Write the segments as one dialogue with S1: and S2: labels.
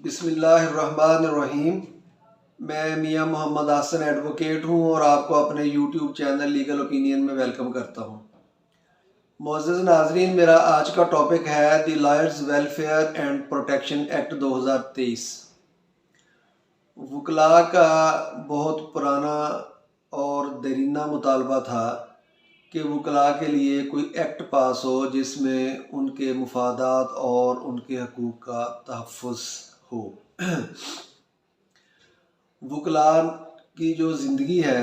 S1: बिस्मिल्लाहिर्रहमानिर्रहीम। मैं मियां मोहम्मद हसन एडवोकेट हूं और आपको अपने यूट्यूब चैनल लीगल ओपिनियन में वेलकम करता हूं। मोअज़्ज़ज़ नाज़रीन, मेरा आज का टॉपिक है the lawyers welfare and protection act 2023। वकला का बहुत पुराना और देरीना मुतालबा था कि वकला के लिए कोई एक्ट पास हो जिसमें उनके मुफादात और उनके हकूक़ का तहफ़्फ़ुज़ हो। वकला की जो ज़िंदगी है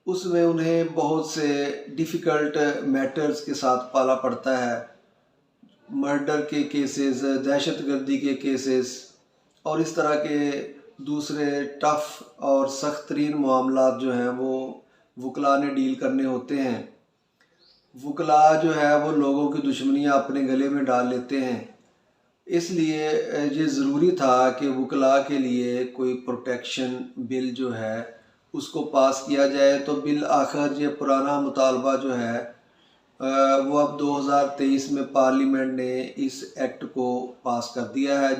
S1: उसमें उन्हें बहुत से डिफ़िकल्ट मैटर्स के साथ पाला पड़ता है। मर्डर के केसेस, दहशतगर्दी के केसेस और इस तरह के दूसरे टफ़ और सख्त तरीन मामलात जो हैं वो वकला ने डील करने होते हैं। वकला जो है वो लोगों की दुश्मनियाँ अपने गले में डाल लेते हैं। इसलिए ये ज़रूरी था कि वकला के लिए कोई प्रोटेक्शन बिल जो है उसको पास किया जाए। तो बिल आखिर ये पुराना मुतालबा जो है वो अब 2023 में पार्लियामेंट ने इस एक्ट को पास कर दिया है,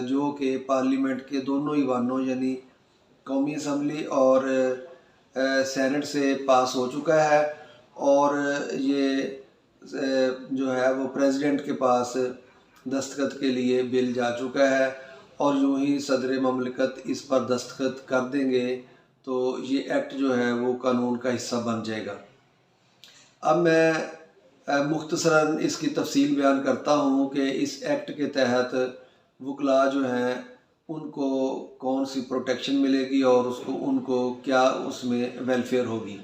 S1: जो कि पार्लियामेंट के दोनों ईवानों यानी कौमी असम्बली और सेनेट से पास हो चुका है। और ये जो है वो प्रेसिडेंट के पास दस्तखत के लिए बिल जा चुका है और यूं ही सदर ममलिकत इस पर दस्तखत कर देंगे तो ये एक्ट जो है वो कानून का हिस्सा बन जाएगा। अब मैं मुख्तसरन इसकी तफसील बयान करता हूँ कि इस एक्ट के तहत वकला जो हैं उनको कौन सी प्रोटेक्शन मिलेगी और उनको क्या उसमें वेलफेयर होगी।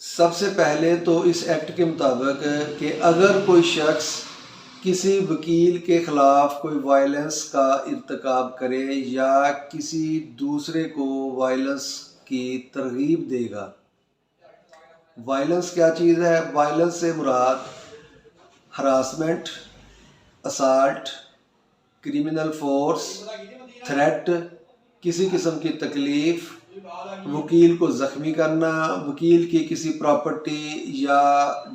S1: सबसे पहले तो इस एक्ट के मुताबिक कि अगर कोई शख्स किसी वकील के ख़िलाफ़ कोई वायलेंस का इर्तिकाब करे या किसी दूसरे को वायलेंस की तरगीब देगा। वायलेंस क्या चीज़ है? वायलेंस से मुराद harassment, assault, criminal force, threat, किसी किस्म की तकलीफ़, वकील को ज़ख्मी करना, वकील की किसी प्रॉपर्टी या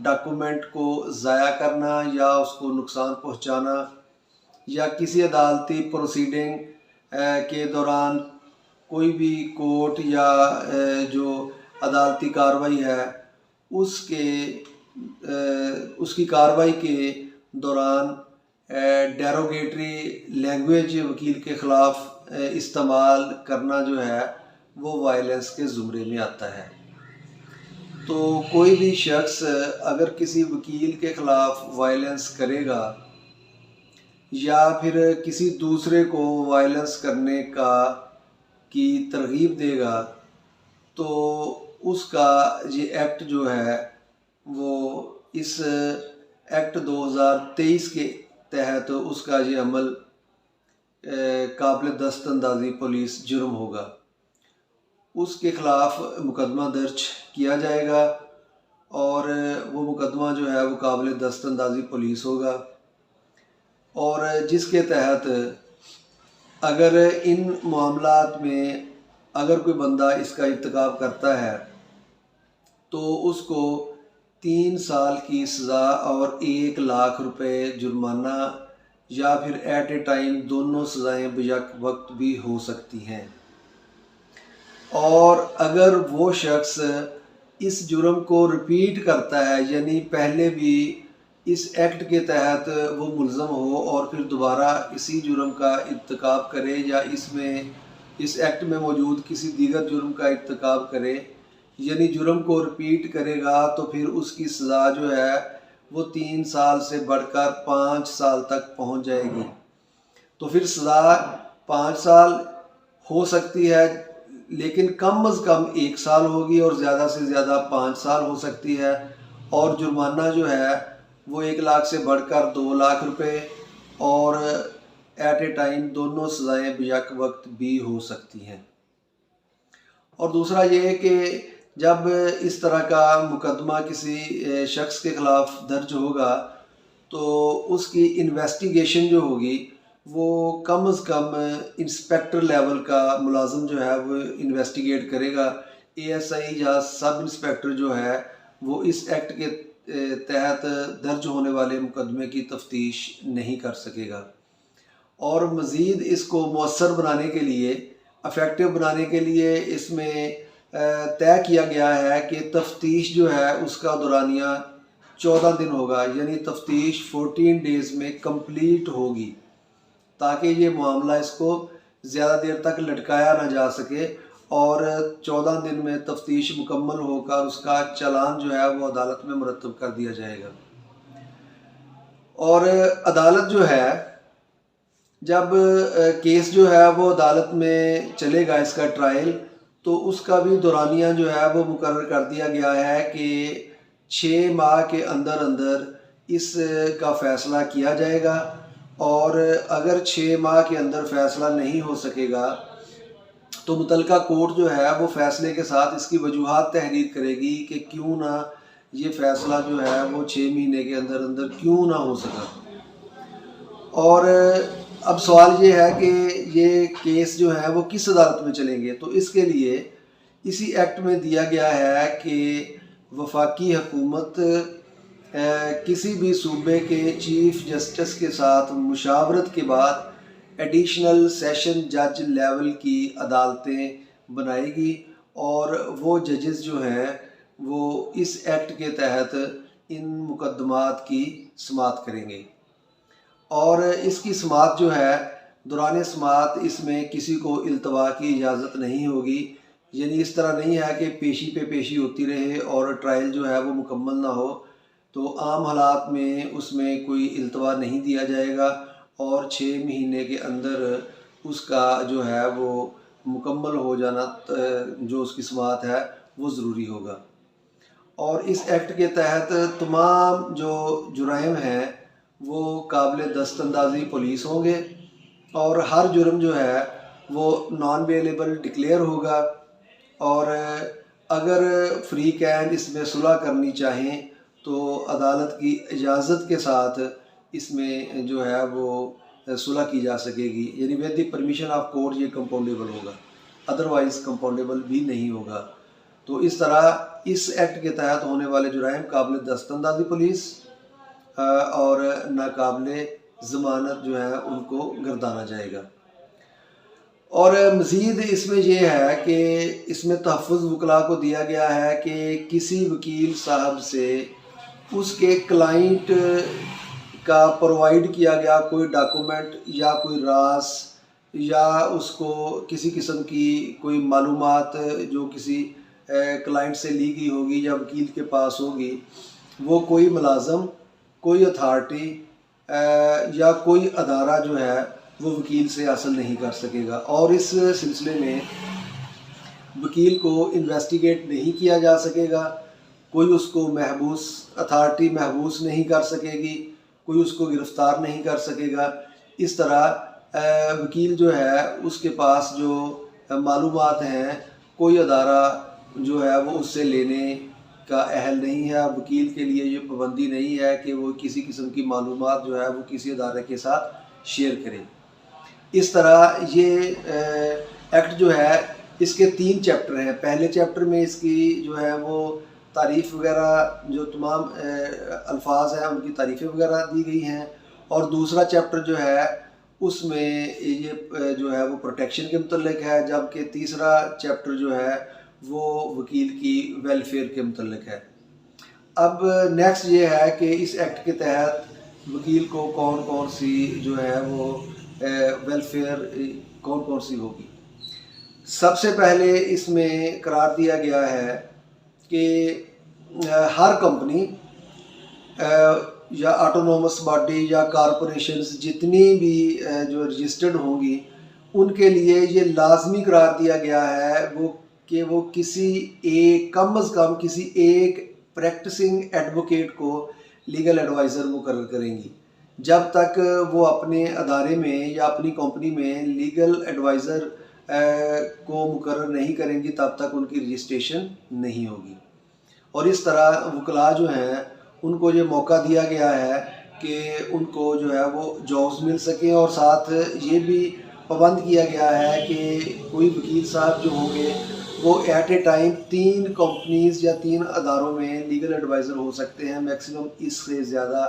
S1: डॉक्यूमेंट को ज़ाया करना या उसको नुकसान पहुंचाना, या किसी अदालती प्रोसीडिंग के दौरान कोई भी कोर्ट या जो अदालती कार्रवाई है उसकी कार्रवाई के दौरान डेरोगेटरी लैंग्वेज वकील के ख़िलाफ़ इस्तेमाल करना जो है वो वायलेंस के ज़ुमरे में आता है। तो कोई भी शख्स अगर किसी वकील के ख़िलाफ़ वायलेंस करेगा या फिर किसी दूसरे को वायलेंस करने की तरगीब देगा तो उसका ये एक्ट जो है वो इस एक्ट 2023 के तहत उसका ये अमल काबिल दस्तअंदाज़ी पुलिस जुर्म होगा। उसके ख़िलाफ़ मुकदमा दर्ज किया जाएगा और वो मुकदमा जो है वो काबिल दस्तअंदाज़ी पुलिस होगा और जिसके तहत अगर इन मामलात में अगर कोई बंदा इसका इर्तिकाब करता है तो उसको 3 साल की सज़ा और 1 लाख रुपए जुर्माना या फिर एट ए टाइम दोनों सज़ाएँ बेयक वक्त भी हो सकती हैं। और अगर वो शख्स इस जुर्म को रिपीट करता है यानी पहले भी इस एक्ट के तहत वो मुल्ज़म हो और फिर दोबारा इसी जुर्म का इर्तिकाब करे या इस एक्ट में मौजूद किसी दीगर जुर्म का इर्तिकाब करे यानी जुर्म को रिपीट करेगा तो फिर उसकी सज़ा जो है वो 3 साल से बढ़कर 5 साल तक पहुंच जाएगी। तो फिर सज़ा 5 साल हो सकती है लेकिन कम अज़ कम 1 साल होगी और ज़्यादा से ज़्यादा 5 साल हो सकती है। और जुर्माना जो है वो 1 लाख से बढ़कर 2 लाख रुपए और एट ए टाइम दोनों सज़ाएँ बेयक वक्त भी हो सकती हैं। और दूसरा ये है कि जब इस तरह का मुकदमा किसी शख्स के ख़िलाफ़ दर्ज होगा तो उसकी इन्वेस्टिगेशन जो होगी वो कम से कम इंस्पेक्टर लेवल का मुलाज़िम जो है वो इन्वेस्टिगेट करेगा। एएसआई या सब इंस्पेक्टर जो है वो इस एक्ट के तहत दर्ज होने वाले मुकदमे की तफ्तीश नहीं कर सकेगा। और मज़ीद इसको मौसर बनाने के लिए, अफेक्टिव बनाने के लिए इसमें तय किया गया है कि तफ्तीश जो है उसका दौरानिया 14 दिन होगा, यानी तफ्तीश 14 डेज़ में कंप्लीट होगी, ताकि ये मामला इसको ज़्यादा देर तक लटकाया ना जा सके और 14 दिन में तफ्तीश मुकम्मल होकर उसका चालान जो है वो अदालत में मुरतब कर दिया जाएगा। और अदालत जो है, जब केस जो है वो अदालत में चलेगा इसका ट्रायल, तो उसका भी दौरानिया जो है वो मुकर्रर कर दिया गया है कि 6 माह के अंदर अंदर इस का फ़ैसला किया जाएगा। और अगर 6 माह के अंदर फ़ैसला नहीं हो सकेगा तो मुतलका कोर्ट जो है वो फ़ैसले के साथ इसकी वजूहात तहरीर करेगी कि क्यों ना ये फ़ैसला जो है वो 6 महीने के अंदर अंदर क्यों ना हो सका। और अब सवाल ये है कि ये केस जो है वो किस अदालत में चलेंगे, तो इसके लिए इसी एक्ट में दिया गया है कि वफाकी हुकूमत किसी भी सूबे के चीफ जस्टिस के साथ मुशावरत के बाद एडिशनल सेशन जज लेवल की अदालतें बनाएगी और वो जजेस जो हैं वो इस एक्ट के तहत इन मुकदमात की समाअत करेंगे। और इसकी समाअत जो है, दौरान समाअत इसमें किसी को इल्तवा की इजाज़त नहीं होगी, यानी इस तरह नहीं है कि पेशी पे पेशी होती रहे और ट्रायल जो है वो मुकम्मल ना हो, तो आम हालात में उसमें कोई इल्तवा नहीं दिया जाएगा और 6 महीने के अंदर उसका जो है वो मुकम्मल हो जाना जो उसकी समाअत है वो ज़रूरी होगा। और इस एक्ट के तहत तमाम जो जुराइम हैं वो काबिल दस्तंदाजी पुलिस होंगे और हर जुर्म जो है वो नॉन बेलेबल डिक्लेयर होगा। और अगर फ्री कैन इसमें सुलह करनी चाहें तो अदालत की इजाज़त के साथ इसमें जो है वो सुलह की जा सकेगी, यानी with the permission of court ये कंपाउंडेबल होगा, अदरवाइज़ कंपाउंडेबल भी नहीं होगा। तो इस तरह इस एक्ट के तहत होने वाले जुराइम काबिल दस्तंदाजी पुलिस और नाकाबिले ज़मानत जो है उनको गर्दाना जाएगा। और मज़ीद इसमें यह है कि इसमें तहफ़्फ़ुज़ वकला को दिया गया है कि किसी वकील साहब से उसके क्लाइंट का प्रोवाइड किया गया कोई डॉक्यूमेंट या कोई रास या उसको किसी किस्म की कोई मालूमात जो किसी क्लाइंट से ली गई होगी या वकील के पास होगी, वो कोई मुलाज़म, कोई अथॉरिटी या कोई अदारा जो है वो वकील से हासिल नहीं कर सकेगा। और इस सिलसिले में वकील को इन्वेस्टिगेट नहीं किया जा सकेगा, कोई उसको महबूस अथॉरिटी महबूस नहीं कर सकेगी, कोई उसको गिरफ़्तार नहीं कर सकेगा। इस तरह वकील जो है उसके पास जो मालूमात हैं कोई अदारा जो है वो उससे लेने का अहल नहीं है। वकील के लिए ये पाबंदी नहीं है कि वो किसी किस्म की मालूमात जो है वो किसी अदारे के साथ शेयर करे। इस तरह ये एक्ट जो है इसके 3 चैप्टर हैं। पहले चैप्टर में इसकी जो है वो तारीफ़ वगैरह जो तमाम अल्फाज हैं उनकी तारीफ़ें वगैरह दी गई हैं, और दूसरा चैप्टर जो है उसमें ये जो है वो प्रोटेक्शन के मुतल्लिक है, जबकि तीसरा चैप्टर जो है वो वकील की वेलफेयर के मुतल्लिक है। अब नेक्स्ट ये है कि इस एक्ट के तहत वकील को कौन कौन सी जो है वो वेलफेयर कौन कौन सी होगी। सबसे पहले इसमें करार दिया गया है कि हर कंपनी या ऑटोनोमस बॉडी या कॉरपोरेशंस जितनी भी जो रजिस्टर्ड होंगी उनके लिए ये लाजमी करार दिया गया है वो किसी एक कम अज़ कम किसी एक प्रैक्टिसिंग एडवोकेट को लीगल एडवाइज़र मुकर्रर करेंगी। जब तक वो अपने अदारे में या अपनी कंपनी में लीगल एडवाइज़र को मुकर्रर नहीं करेंगी तब तक उनकी रजिस्ट्रेशन नहीं होगी। और इस तरह वकला जो हैं उनको ये मौका दिया गया है कि उनको जो है वो जॉब्स मिल सकें, और साथ ये भी पाबंद किया गया है कि कोई वकील साहब जो होंगे वो एट ए टाइम 3 कंपनीज़ या 3 अदारों में लीगल एडवाइज़र हो सकते हैं। मैक्सिमम इससे ज़्यादा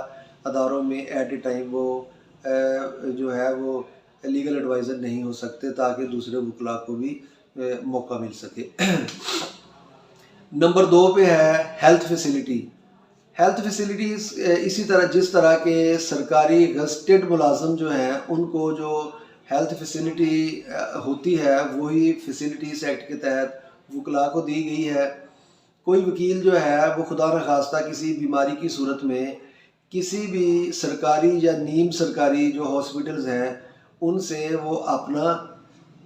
S1: अदारों में एट ए टाइम वो जो है वो लीगल एडवाइज़र नहीं हो सकते, ताकि दूसरे वकला को भी मौका मिल सके। नंबर 2 पे है हेल्थ फैसिलिटी। हेल्थ फैसिलिटीज़ इसी तरह जिस तरह के सरकारी गज़टेड मुलाज़िम जो हैं उनको जो हेल्थ फैसिलिटी होती है, वही फैसिलिटीज़ एक्ट के तहत वकला को दी गई है। कोई वकील जो है वो खुदा न खास्ता किसी बीमारी की सूरत में किसी भी सरकारी या नीम सरकारी जो हॉस्पिटल्स हैं उनसे वो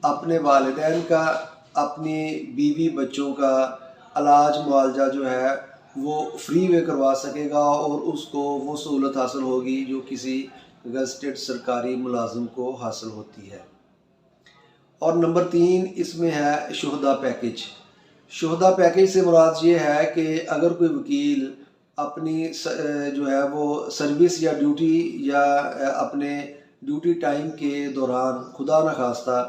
S1: अपने वालिदैन का, अपनी बीवी बच्चों का इलाज मुआवजा जो है वो फ्री में करवा सकेगा, और उसको वो सहूलत हासिल होगी जो किसी गज़टेड सरकारी मुलाजिम को हासिल होती है। और नंबर 3 इसमें है शुहदा पैकेज। शुहदा पैकेज से मुराद ये है कि अगर कोई वकील अपनी जो है वो सर्विस या ड्यूटी या अपने ड्यूटी टाइम के दौरान खुदा न खास्ता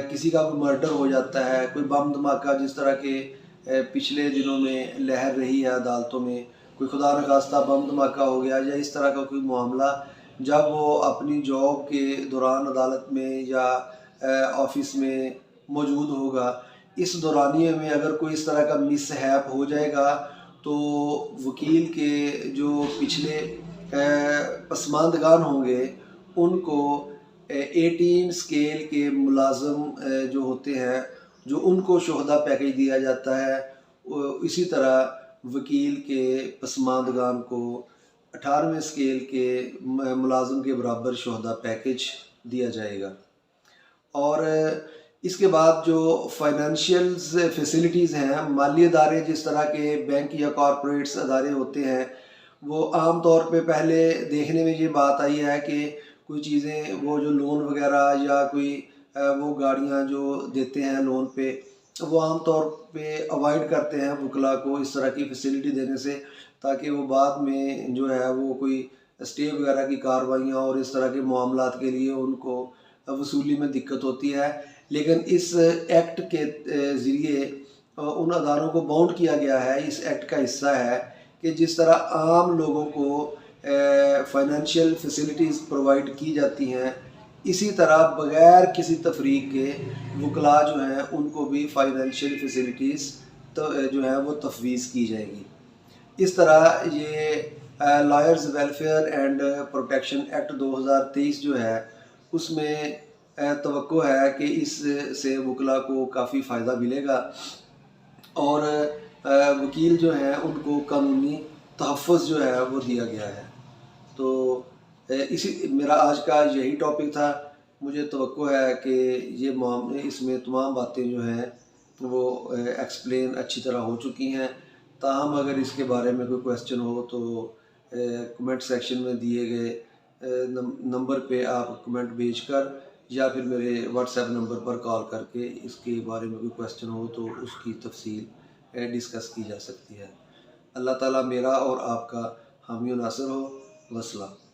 S1: किसी का कोई मर्डर हो जाता है, कोई बम धमाका जिस तरह के पिछले दिनों में लहर रही है अदालतों में, कोई खुदा न खास्ता बम धमाका हो गया या इस तरह का कोई मामला, जब वो अपनी जॉब के दौरान अदालत में या ऑफिस में मौजूद होगा, इस दौरानिए में अगर कोई इस तरह का मिसहैप हो जाएगा तो वकील के जो पिछले पसमानदगान होंगे उनको 18 स्केल के मुलाज़िम जो होते हैं, जो उनको शुहदा पैकेज दिया जाता है, इसी तरह वकील के पसमानदगान को 18वें स्केल के मुलाज़िम के बराबर शुहदा पैकेज दिया जाएगा। और इसके बाद जो फाइनेंशियल्स फैसिलिटीज़ हैं, माली अदारे जिस तरह के बैंक या कॉरपोरेट्स अदारे होते हैं, वो आम तौर पे पहले देखने में ये बात आई है कि कोई चीज़ें वो जो लोन वगैरह या कोई वो गाड़ियाँ जो देते हैं लोन पे, वो आम तौर पे अवॉइड करते हैं वकला को इस तरह की फैसिलिटी देने से, ताकि वो बाद में जो है वो कोई स्टे वगैरह की कार्रवाइयाँ और इस तरह के मामलात के लिए उनको वसूली में दिक्कत होती है। लेकिन इस एक्ट के ज़रिए उन अदारों को बाउंड किया गया है, इस एक्ट का हिस्सा है कि जिस तरह आम लोगों को फाइनेंशियल फैसिलिटीज़ प्रोवाइड की जाती हैं, इसी तरह बग़ैर किसी तफरीक के वकला जो हैं उनको भी फाइनेंशियल फैसिलिटीज़ तो जो है वो तफवीज़ की जाएगी। इस तरह ये lawyers welfare and protection act 2023 जो है उसमें तवक्को है कि इससे वकला को काफ़ी फ़ायदा मिलेगा, और वकील जो हैं उनको कानूनी तहफ़्फ़ुज़ जो है वो दिया गया है। तो इसी मेरा आज का यही टॉपिक था। मुझे तवक्को है कि ये मामले इसमें तमाम बातें जो हैं वो एक्सप्लेन अच्छी तरह हो चुकी हैं। ताहम अगर इसके बारे में कोई क्वेश्चन हो तो कमेंट सेक्शन में दिए गए नंबर पे आप कमेंट भेजकर या फिर मेरे व्हाट्सएप नंबर पर कॉल करके इसके बारे में कोई क्वेश्चन हो तो उसकी तफसील डिस्कस की जा सकती है। अल्लाह ताला मेरा और आपका हामी नासिर हो। वस्सलाम।